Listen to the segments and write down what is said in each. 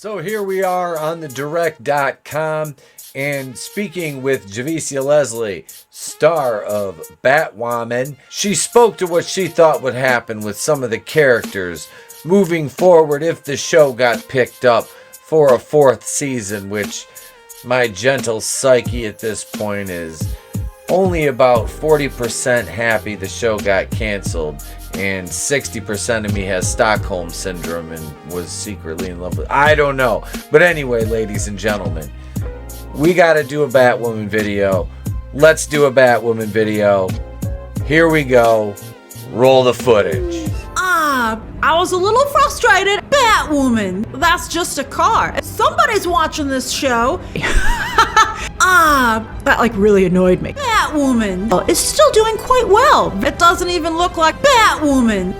So here we are on the direct.com and speaking with Javicia Leslie, star of Batwoman. She spoke to what she thought would happen with some of the characters moving forward if the show got picked up for a fourth season, which my gentle psyche at this point is only about 40% happy the show got canceled, and 60% of me has Stockholm Syndrome and was secretly in love with... I don't know. But anyway, ladies and gentlemen, we got to do a Batwoman video. Let's do a Batwoman video. Here we go. Roll the footage. I was a little frustrated. Batwoman, that's just a car. Somebody's watching this show. That really annoyed me. Batwoman is still doing quite well. It doesn't even look like Batwoman.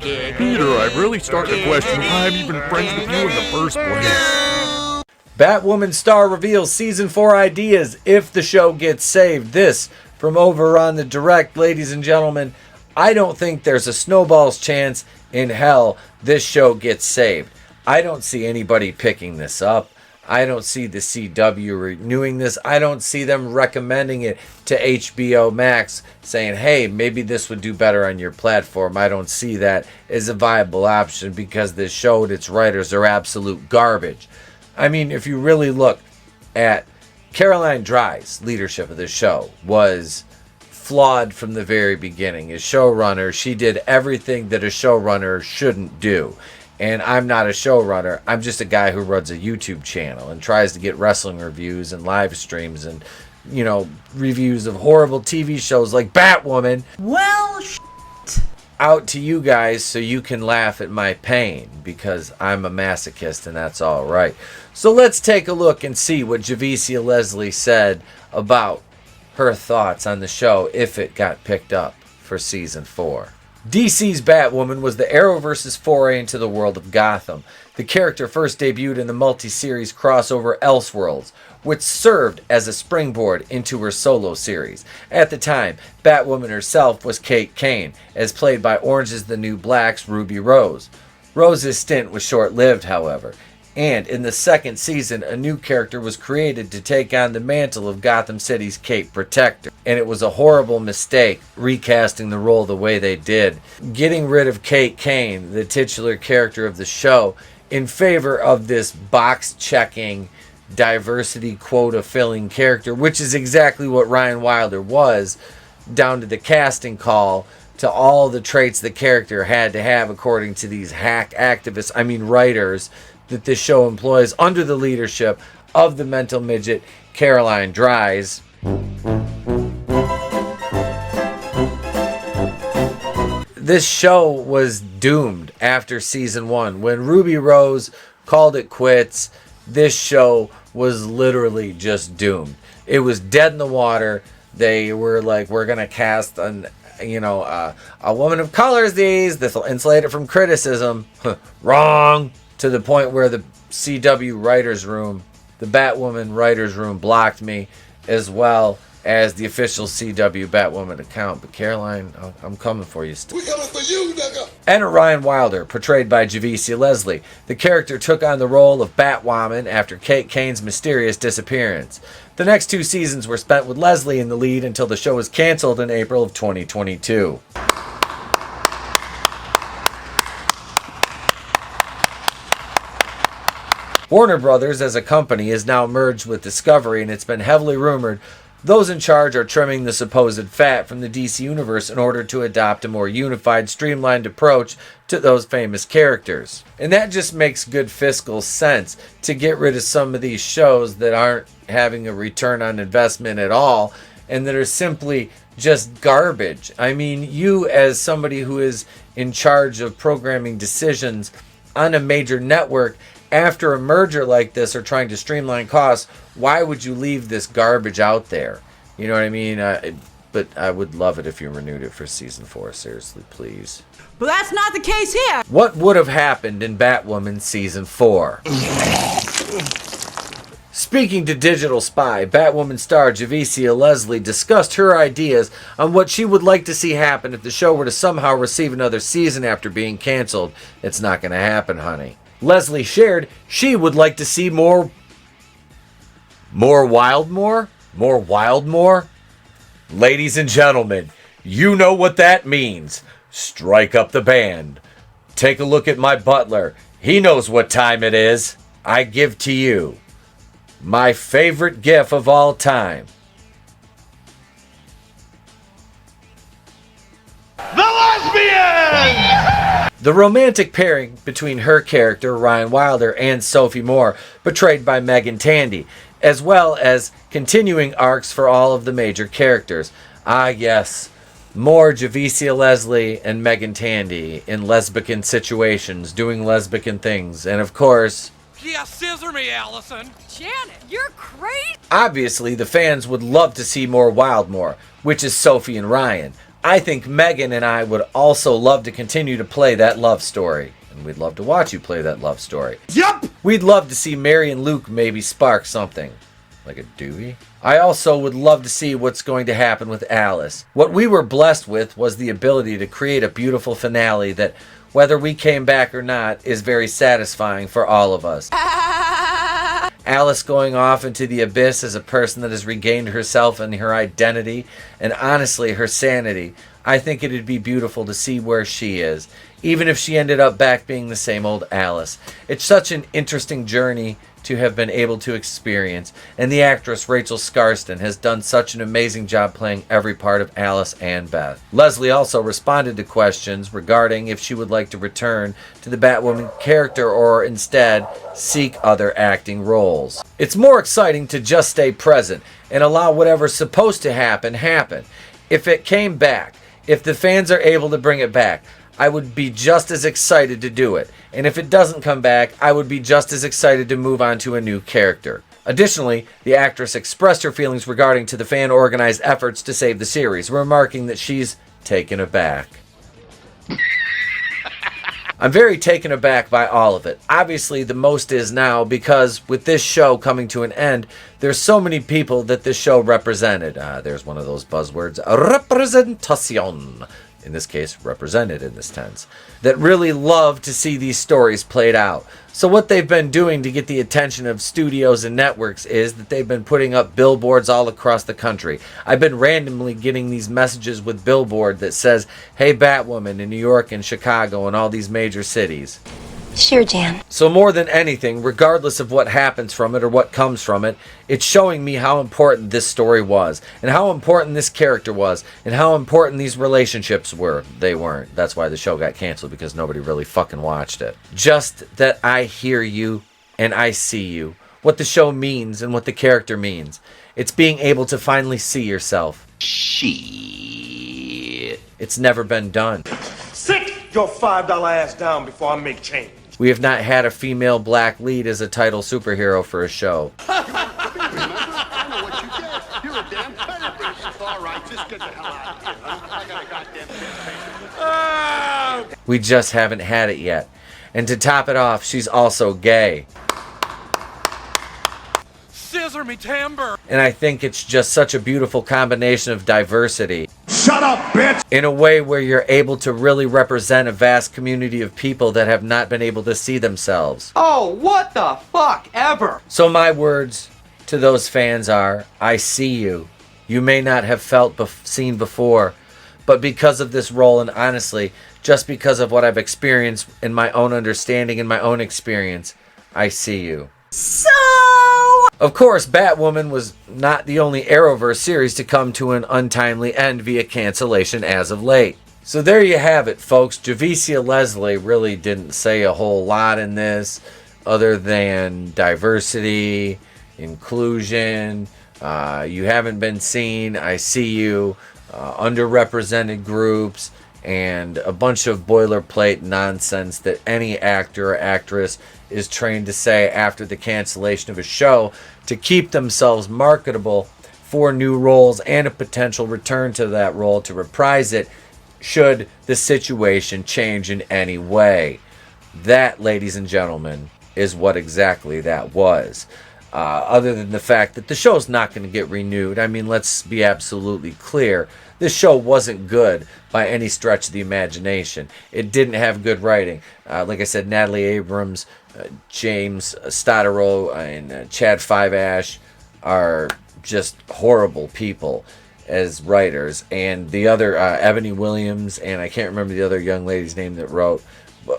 Peter, I'm really starting to question why I'm even friends with you in the first place. Batwoman star reveals season 4 ideas if the show gets saved. This from over on the direct, ladies and gentlemen. I don't think there's a snowball's chance in hell this show gets saved. I don't see anybody picking this up. I don't see the CW renewing this. I don't see them recommending it to HBO Max, saying, hey, maybe this would do better on your platform. I don't see that as a viable option because this show and its writers are absolute garbage. I mean, if you really look at Caroline Dry's leadership of the show was flawed from the very beginning. As showrunner, she did everything that a showrunner shouldn't do. And I'm not a showrunner. I'm just a guy who runs a YouTube channel and tries to get wrestling reviews and live streams and, reviews of horrible TV shows like Batwoman. Well, out to you guys so you can laugh at my pain because I'm a masochist and that's all right. So let's take a look and see what Javicia Leslie said about her thoughts on the show if it got picked up for season 4. DC's Batwoman was the Arrowverse's foray into the world of Gotham. The character first debuted in the multi-series crossover Elseworlds, which served as a springboard into her solo series. At the time, Batwoman herself was Kate Kane, as played by Orange is the New Black's Ruby Rose. Rose's stint was short-lived, however, and in the second season, a new character was created to take on the mantle of Gotham City's Cape Protector. And it was a horrible mistake recasting the role the way they did, getting rid of Kate Kane, the titular character of the show, in favor of this box-checking, diversity quota-filling character, which is exactly what Ryan Wilder was, down to the casting call, to all the traits the character had to have according to these hack activists, writers, that this show employs under the leadership of the mental midget Caroline Dries. This show was doomed after season 1. When Ruby Rose called it quits, this show was literally just doomed. It was dead in the water. They were like, we're going to cast a woman of color as these. This will insulate it from criticism. Wrong. To the point where the CW writers room, the Batwoman writers room blocked me, as well as the official CW Batwoman account. But Caroline, I'm coming for you still. We coming for you, nigga. Enter Ryan Wilder, portrayed by Javicia Leslie. The character took on the role of Batwoman after Kate Kane's mysterious disappearance. The next 2 seasons were spent with Leslie in the lead until the show was canceled in April of 2022. Warner Brothers as a company is now merged with Discovery, and it's been heavily rumored those in charge are trimming the supposed fat from the DC universe in order to adopt a more unified, streamlined approach to those famous characters. And that just makes good fiscal sense to get rid of some of these shows that aren't having a return on investment at all and that are simply just garbage. You as somebody who is in charge of programming decisions on a major network, after a merger like this or trying to streamline costs, why would you leave this garbage out there? You know what I mean? But I would love it if you renewed it for season 4. Seriously, please. But that's not the case here. What would have happened in Batwoman season 4? Speaking to Digital Spy, Batwoman star Javicia Leslie discussed her ideas on what she would like to see happen if the show were to somehow receive another season after being canceled. It's not going to happen, honey. Leslie shared she would like to see more Wildmore? More Wildmore? Ladies and gentlemen, you know what that means. Strike up the band. Take a look at my butler. He knows what time it is. I give to you my favorite gif of all time. The lesbian! The romantic pairing between her character, Ryan Wilder, and Sophie Moore, portrayed by Megan Tandy, as well as continuing arcs for all of the major characters. Ah, yes, more Javicia Leslie and Megan Tandy in lesbian situations, doing lesbian things, and of course... Yeah, scissor me, Allison. Janet, you're crazy. Obviously, the fans would love to see more Wildmore, which is Sophie and Ryan. I think Megan and I would also love to continue to play that love story. And we'd love to watch you play that love story. Yup! We'd love to see Mary and Luke maybe spark something. Like a Dewey? I also would love to see what's going to happen with Alice. What we were blessed with was the ability to create a beautiful finale that, whether we came back or not, is very satisfying for all of us. Alice going off into the abyss as a person that has regained herself and her identity, and honestly her sanity. I think it'd be beautiful to see where she is, even if she ended up back being the same old Alice. It's such an interesting journey to have been able to experience, and the actress Rachel Scarston has done such an amazing job playing every part of Alice and Beth. Leslie also responded to questions regarding if she would like to return to the Batwoman character or instead seek other acting roles. It's more exciting to just stay present and allow whatever's supposed to happen happen. If it came back, if the fans are able to bring it back, I would be just as excited to do it. And if it doesn't come back, I would be just as excited to move on to a new character. Additionally, the actress expressed her feelings regarding to the fan-organized efforts to save the series, remarking that she's taken aback. I'm very taken aback by all of it. Obviously, the most is now because with this show coming to an end, there's so many people that this show represented. There's one of those buzzwords, representation. In this case, represented in this tense, that really love to see these stories played out. So what they've been doing to get the attention of studios and networks is that they've been putting up billboards all across the country. I've been randomly getting these messages with billboard that says, "Hey Batwoman" in New York and Chicago and all these major cities. Sure, Jan. So more than anything, regardless of what happens from it or what comes from it, it's showing me how important this story was, and how important this character was, and how important these relationships were. They weren't. That's why the show got canceled, because nobody really fucking watched it. Just that I hear you, and I see you. What the show means, and what the character means. It's being able to finally see yourself. Shit. It's never been done. Sit your $5 ass down before I make change. We have not had a female black lead as a title superhero for a show. We just haven't had it yet. And to top it off, she's also gay. Scissor me, timber. And I think it's just such a beautiful combination of diversity. Shut up, bitch! In a way where you're able to really represent a vast community of people that have not been able to see themselves. Oh, what the fuck ever! So my words to those fans are, I see you. You may not have seen before, but because of this role, and honestly, just because of what I've experienced in my own understanding and my own experience, I see you. So, Of course, Batwoman was not the only Arrowverse series to come to an untimely end via cancellation as of late. So there you have it, folks. Javicia Leslie really didn't say a whole lot in this other than diversity, inclusion, you haven't been seen, I see you, underrepresented groups, and a bunch of boilerplate nonsense that any actor or actress is trained to say after the cancellation of a show to keep themselves marketable for new roles and a potential return to that role to reprise it should the situation change in any way. That, ladies and gentlemen, is what exactly that was. other than the fact that the show's not going to get renewed. I mean, let's be absolutely clear. This show wasn't good by any stretch of the imagination. It didn't have good writing. Like I said, Natalie Abrams, James Stodaro, and Chad Five Ash are just horrible people as writers. And the other, Ebony Williams, and I can't remember the other young lady's name that wrote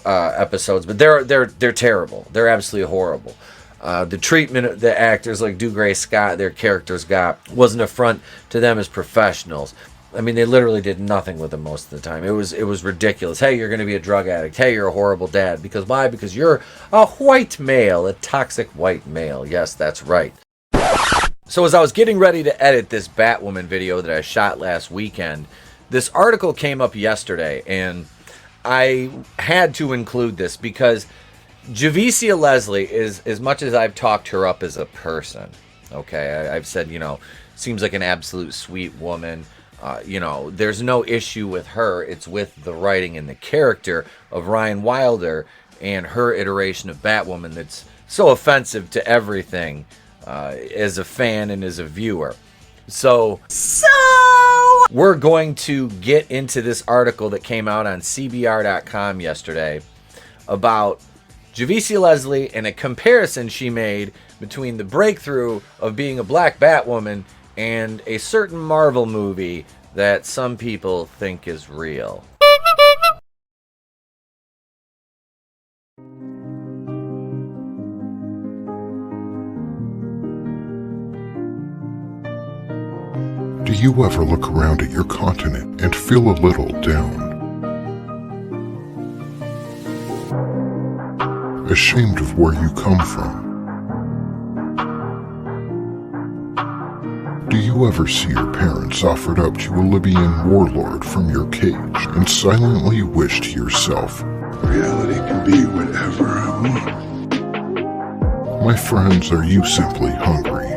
episodes, but they're terrible. They're absolutely horrible. The treatment of the actors like Dougray Scott, their characters got, was an affront to them as professionals. I mean, they literally did nothing with them most of the time. It was ridiculous. Hey, you're going to be a drug addict. Hey, you're a horrible dad. Because why? Because you're a white male, a toxic white male. Yes, that's right. So as I was getting ready to edit this Batwoman video that I shot last weekend, this article came up yesterday, and I had to include this because Javicia Leslie is, as much as I've talked her up as a person, okay, I've said, seems like an absolute sweet woman. There's no issue with her. It's with the writing and the character of Ryan Wilder and her iteration of Batwoman that's so offensive to everything as a fan and as a viewer. So we're going to get into this article that came out on CBR.com yesterday about Javicia Leslie and a comparison she made between the breakthrough of being a black Batwoman and a certain Marvel movie that some people think is real. Do you ever look around at your continent and feel a little down? Ashamed of where you come from? Do you ever see your parents offered up to a Libyan warlord from your cage and silently wish to yourself, reality can be whatever I want? My friends, are you simply hungry?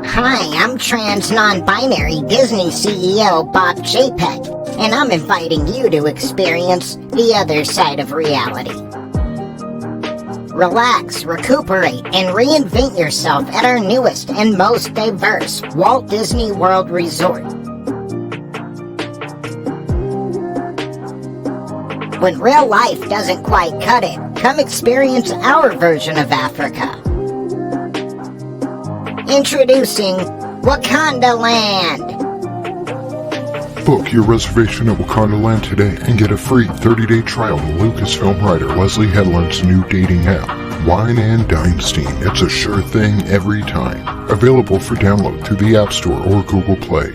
Hi, I'm trans non-binary Disney CEO Bob JPEG, and I'm inviting you to experience the other side of reality. Relax, recuperate, and reinvent yourself at our newest and most diverse Walt Disney World Resort. When real life doesn't quite cut it, come experience our version of Africa. Introducing Wakanda Land. Book your reservation at Wakanda Land today and get a free 30-day trial to Lucasfilm writer Leslie Headland's new dating app, Wine and Dynasty. It's a sure thing every time. Available for download through the App Store or Google Play.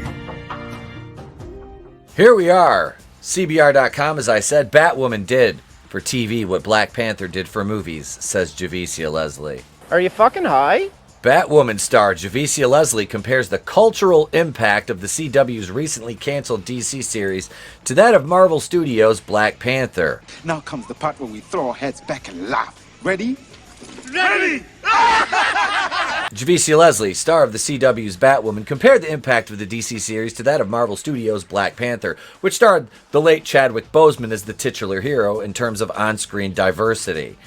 Here we are. CBR.com, as I said, Batwoman did for TV what Black Panther did for movies, says Javicia Leslie. Are you fucking high? Batwoman star Javicia Leslie compares the cultural impact of the CW's recently canceled DC series to that of Marvel Studios' Black Panther. Now comes the part where we throw our heads back and laugh. Ready? Ready! Javicia Leslie, star of the CW's Batwoman, compared the impact of the DC series to that of Marvel Studios' Black Panther, which starred the late Chadwick Boseman as the titular hero in terms of on-screen diversity.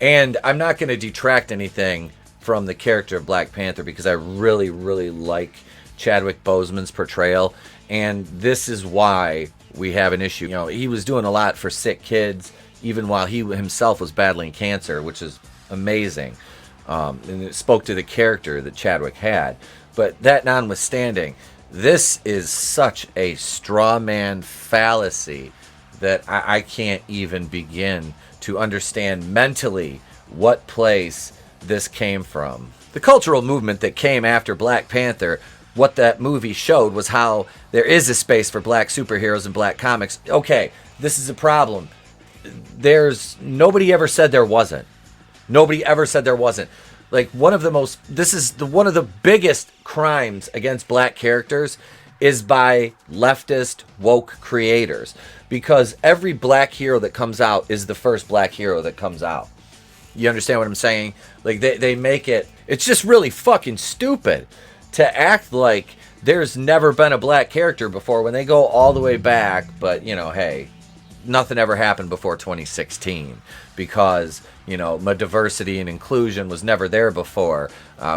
And I'm not going to detract anything from the character of Black Panther because I really, really like Chadwick Boseman's portrayal, and this is why we have an issue. He was doing a lot for sick kids, even while he himself was battling cancer, which is amazing. And it spoke to the character that Chadwick had. But that notwithstanding, this is such a straw man fallacy that I can't even begin to understand mentally what place this came from. The cultural movement that came after Black Panther, what that movie showed was how there is a space for black superheroes and black comics. Okay, this is a problem. Nobody ever said there wasn't. Nobody ever said there wasn't. Like, one of the biggest crimes against black characters is by leftist woke creators, because every black hero that comes out is the first black hero that comes out. You understand what I'm saying? Like, they make it's just really fucking stupid to act like there's never been a black character before when they go all the way back. But, hey, nothing ever happened before 2016 because, you know, diversity and inclusion was never there before.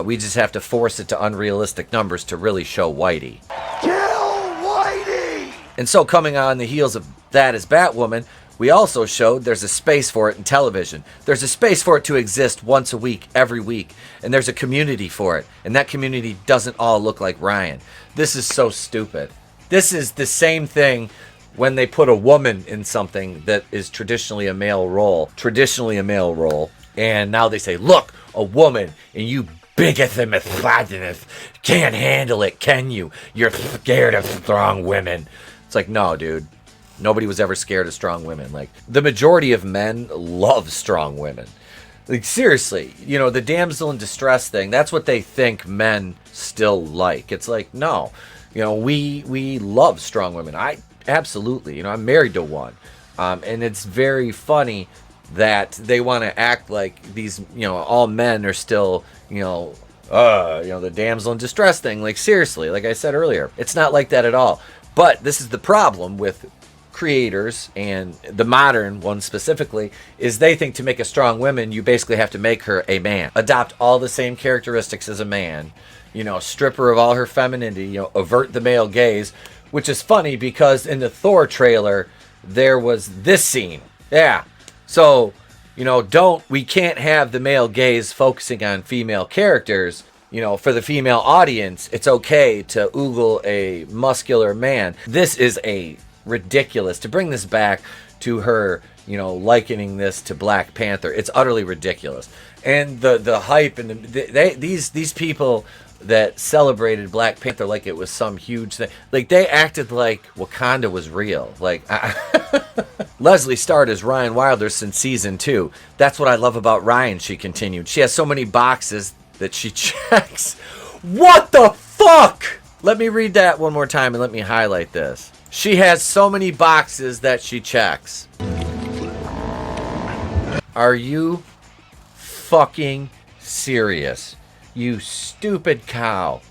We just have to force it to unrealistic numbers to really show Whitey. Kill Whitey! And so coming on the heels of that as Batwoman, we also showed there's a space for it in television. There's a space for it to exist once a week, every week. And there's a community for it. And that community doesn't all look like Ryan. This is so stupid. This is the same thing when they put a woman in something that is traditionally a male role. And now they say, look, a woman, and you bigot and misogynist can't handle it, can you? You're scared of strong women. It's like, no, dude. Nobody was ever scared of strong women. Like, the majority of men love strong women. Like, seriously, you know, the damsel in distress thing, that's what they think men still like. It's like, no. You know, we love strong women. I absolutely, you know, I'm married to one. And it's very funny that they want to act like these, you know, all men are still, you know, the damsel in distress thing. Like, seriously, like I said earlier, it's not like that at all. But this is the problem with creators, and the modern ones specifically, is they think to make a strong woman, you basically have to make her a man. Adopt all the same characteristics as a man. You know, strip her of all her femininity, you know, avert the male gaze, which is funny because in the Thor trailer, there was this scene. Yeah. So, you know, we can't have the male gaze focusing on female characters. You know, for the female audience, it's okay to oogle a muscular man. This is a ridiculous. To bring this back to her, you know, likening this to Black Panther, it's utterly ridiculous. And the hype and these people that celebrated Black Panther like it was some huge thing, like they acted like Wakanda was real. Like Leslie starred as Ryan Wilder since season 2. That's what I love about Ryan, she continued. She has so many boxes that she checks. What the fuck? Let me read that one more time and let me highlight this. She has so many boxes that she checks. Are you fucking serious? You stupid cow.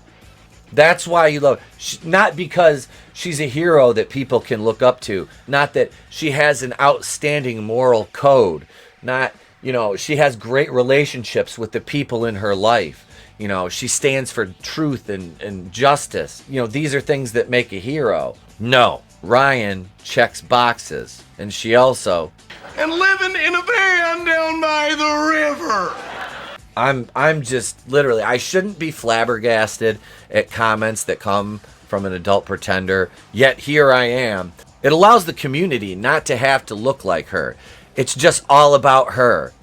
That's why you love her. Not because she's a hero that people can look up to. Not that she has an outstanding moral code. Not, you know, she has great relationships with the people in her life. You know, she stands for truth and justice. You know, these are things that make a hero. No, Ryan checks boxes. And she also... And living in a van down by the river. I'm just literally, I shouldn't be flabbergasted at comments that come from an adult pretender, yet here I am. It allows the community not to have to look like her. It's just all about her.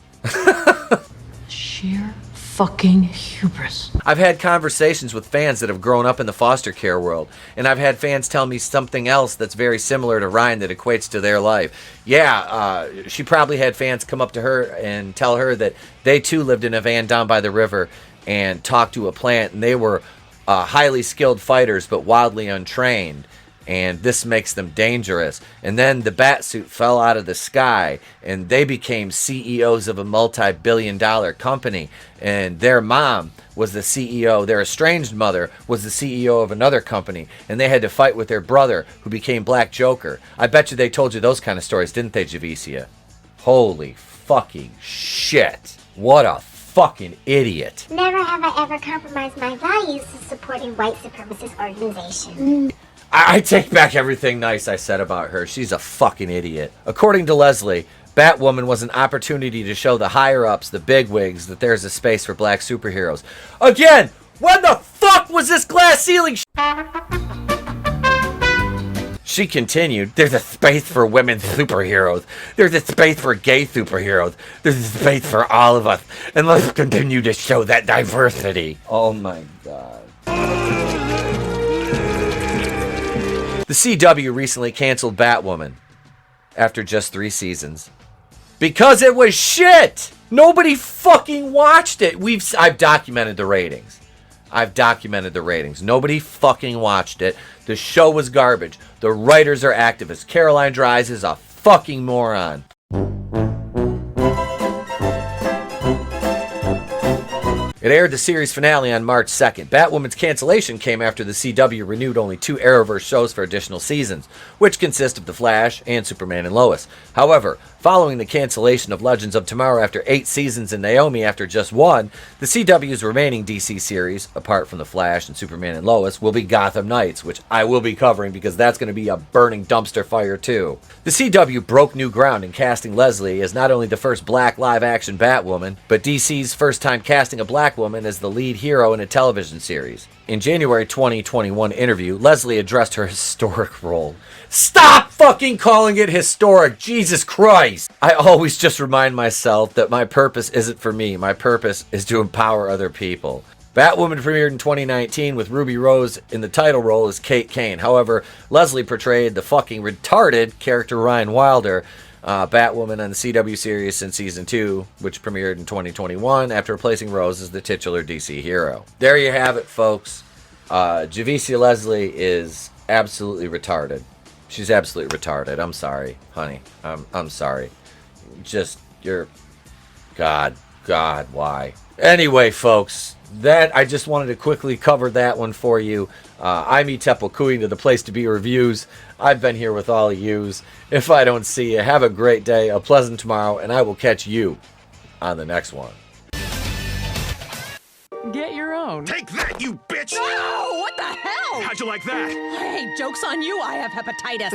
Sheer fucking hubris. I've had conversations with fans that have grown up in the foster care world, and I've had fans tell me something else that's very similar to Ryan that equates to their life. Yeah, she probably had fans come up to her and tell her that they too lived in a van down by the river and talked to a plant, and they were highly skilled fighters but wildly untrained. And this makes them dangerous. And then the bat suit fell out of the sky, and they became CEOs of a multi-billion-dollar company. And their mom was the CEO. Their estranged mother was the CEO of another company, and they had to fight with their brother, who became Black Joker. I bet you they told you those kind of stories, didn't they, Javicia? Holy fucking shit! What a fucking idiot! Never have I ever compromised my values to supporting white supremacist organizations. I take back everything nice I said about her. She's a fucking idiot. According to Leslie, Batwoman was an opportunity to show the higher-ups, the bigwigs, that there's a space for black superheroes. Again, when the fuck was this glass ceiling She continued, there's a space for women superheroes. There's a space for gay superheroes. There's a space for all of us. And let's continue to show that diversity. Oh my god. The CW recently canceled Batwoman after just 3 seasons because it was shit. Nobody fucking watched it. I've documented the ratings. Nobody fucking watched it. The show was garbage. The writers are activists. Caroline Dries is a fucking moron. It aired the series finale on March 2nd. Batwoman's cancellation came after the CW renewed only 2 Arrowverse shows for additional seasons, which consist of The Flash and Superman and Lois. However, following the cancellation of Legends of Tomorrow after 8 seasons and Naomi after just 1, the CW's remaining DC series, apart from The Flash and Superman and Lois, will be Gotham Knights, which I will be covering because that's going to be a burning dumpster fire too. The CW broke new ground in casting Leslie as not only the first black live-action Batwoman, but DC's first time casting a black woman as the lead hero in a television series. In January 2021 interview, Leslie addressed her historic role. Stop fucking calling it historic, Jesus Christ! I always just remind myself that my purpose isn't for me, my purpose is to empower other people. Batwoman premiered in 2019 with Ruby Rose in the title role as Kate Kane. However, Leslie portrayed the fucking retarded character Ryan Wilder, Batwoman on the CW series since Season 2, which premiered in 2021 after replacing Rose as the titular DC hero. There you have it, folks. Javicia Leslie is absolutely retarded. She's absolutely retarded. I'm sorry, honey. I'm sorry. Just, you're... God, why? Anyway, folks, that I just wanted to quickly cover that one for you. I'm Tepokuing to the Place to Be Reviews. I've been here with all of yous. If I don't see you, have a great day, a pleasant tomorrow, and I will catch you on the next one. Get your own. Take that, you bitch! No! What the hell? How'd you like that? Hey, joke's on you. I have hepatitis.